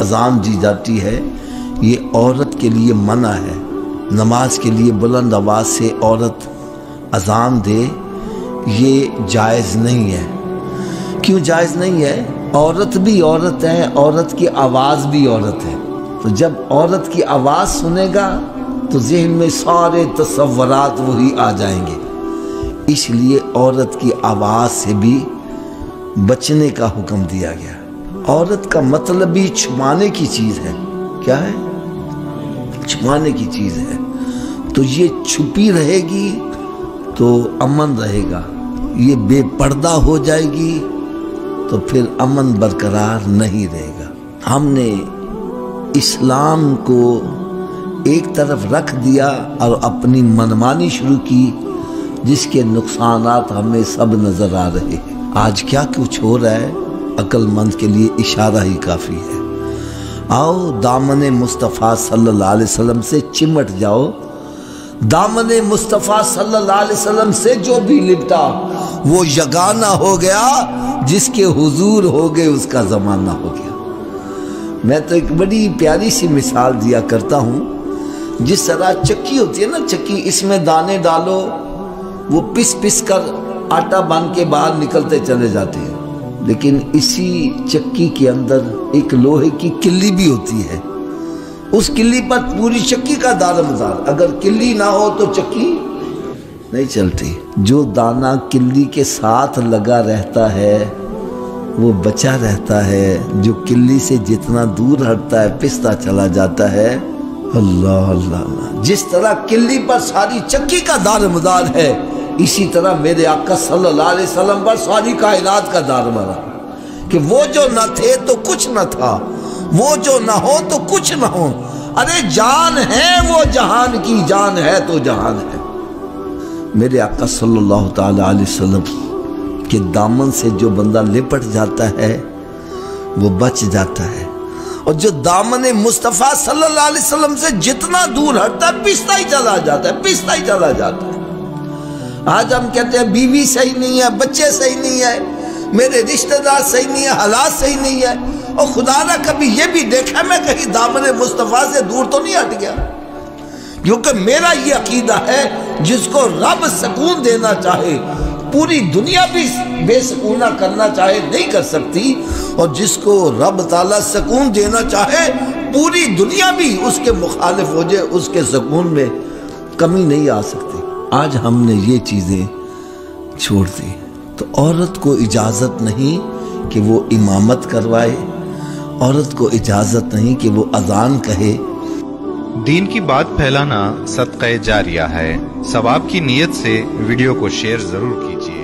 اذان دی جاتی ہے، یہ عورت کے لیے منع ہے۔ نماز کے لیے بلند آواز سے عورت اذان دے، یہ جائز نہیں ہے۔ کیوں جائز نہیں ہے؟ عورت بھی عورت ہے، عورت کی آواز بھی عورت ہے۔ تو جب عورت کی آواز سنے گا تو ذہن میں سارے تصورات وہی آ جائیں گے، اس لیے عورت کی آواز سے بھی بچنے کا حکم دیا گیا۔ عورت کا مطلب بھی چھپانے کی چیز ہے۔ کیا ہے؟ چھپانے کی چیز ہے۔ تو یہ چھپی رہے گی تو امن رہے گا، یہ بے پردہ ہو جائے گی تو پھر امن برقرار نہیں رہے گا۔ ہم نے اسلام کو ایک طرف رکھ دیا اور اپنی منمانی شروع کی، جس کے نقصانات ہمیں سب نظر آ رہے ہیں۔ آج کیا کچھ ہو رہا ہے، عقل مند کے لیے اشارہ ہی کافی ہے۔ آؤ دامن مصطفیٰ صلی اللہ علیہ وسلم سے چمٹ جاؤ۔ دامن مصطفیٰ صلی اللہ علیہ وسلم سے جو بھی لپٹا وہ یگانہ ہو گیا، جس کے حضور ہو گئے اس کا زمانہ ہو گیا۔ میں تو ایک بڑی پیاری سی مثال دیا کرتا ہوں، جس طرح چکی ہوتی ہے نا، چکی، اس میں دانے ڈالو، وہ پس پس کر آٹا بن کے باہر نکلتے چلے جاتے ہیں، لیکن اسی چکی کے اندر ایک لوہے کی کلی بھی ہوتی ہے، اس کلی پر پوری چکی کا دار مدار، اگر کلی نہ ہو تو چکی نہیں چلتی۔ جو دانہ کلی کے ساتھ لگا رہتا ہے وہ بچا رہتا ہے، جو کلی سے جتنا دور ہٹتا ہے پستا چلا جاتا ہے۔ اللہ اللہ اللہ، جس طرح کلی پر ساری چکی کا دار مدار ہے، اسی طرح میرے آقا صلی اللہ علیہ وسلم پر ساری کائنات کا دار مدار، کہ وہ جو نہ تھے تو کچھ نہ تھا، وہ جو نہ ہو تو کچھ نہ ہو۔ ارے جان ہے وہ جہان کی، جان ہے تو جہان ہے۔ میرے آقا صلی اللہ تعالی علیہ وسلم کے دامن سے جو بندہ لپٹ جاتا ہے وہ بچ جاتا ہے، اور جو دامن مصطفیٰ صلی اللہ علیہ وسلم سے جتنا دور ہٹتا ہے پستا ہی چلا جاتا ہے، پستا ہی چلا جاتا ہے۔ آج ہم کہتے ہیں بیوی صحیح نہیں ہے، بچے صحیح نہیں ہے، میرے رشتہ دار صحیح نہیں ہے، حالات صحیح نہیں ہے، اور خدا نہ کبھی یہ بھی دیکھا میں کہیں دامن مصطفیٰ سے دور تو نہیں ہٹ گیا، کیونکہ میرا یہ عقیدہ ہے جس کو رب سکون دینا چاہے پوری دنیا بھی بے سکونہ کرنا چاہے نہیں کر سکتی، اور جس کو رب تعالیٰ سکون دینا چاہے پوری دنیا بھی اس کے مخالف ہو جائے، اس کے سکون میں کمی نہیں آ سکتی۔ آج ہم نے یہ چیزیں چھوڑ دی، تو عورت کو اجازت نہیں کہ وہ امامت کروائے، عورت کو اجازت نہیں کہ وہ اذان کہے۔ دین کی بات پھیلانا صدقہ جاریہ ہے، ثواب کی نیت سے ویڈیو کو شیئر ضرور کیجیے۔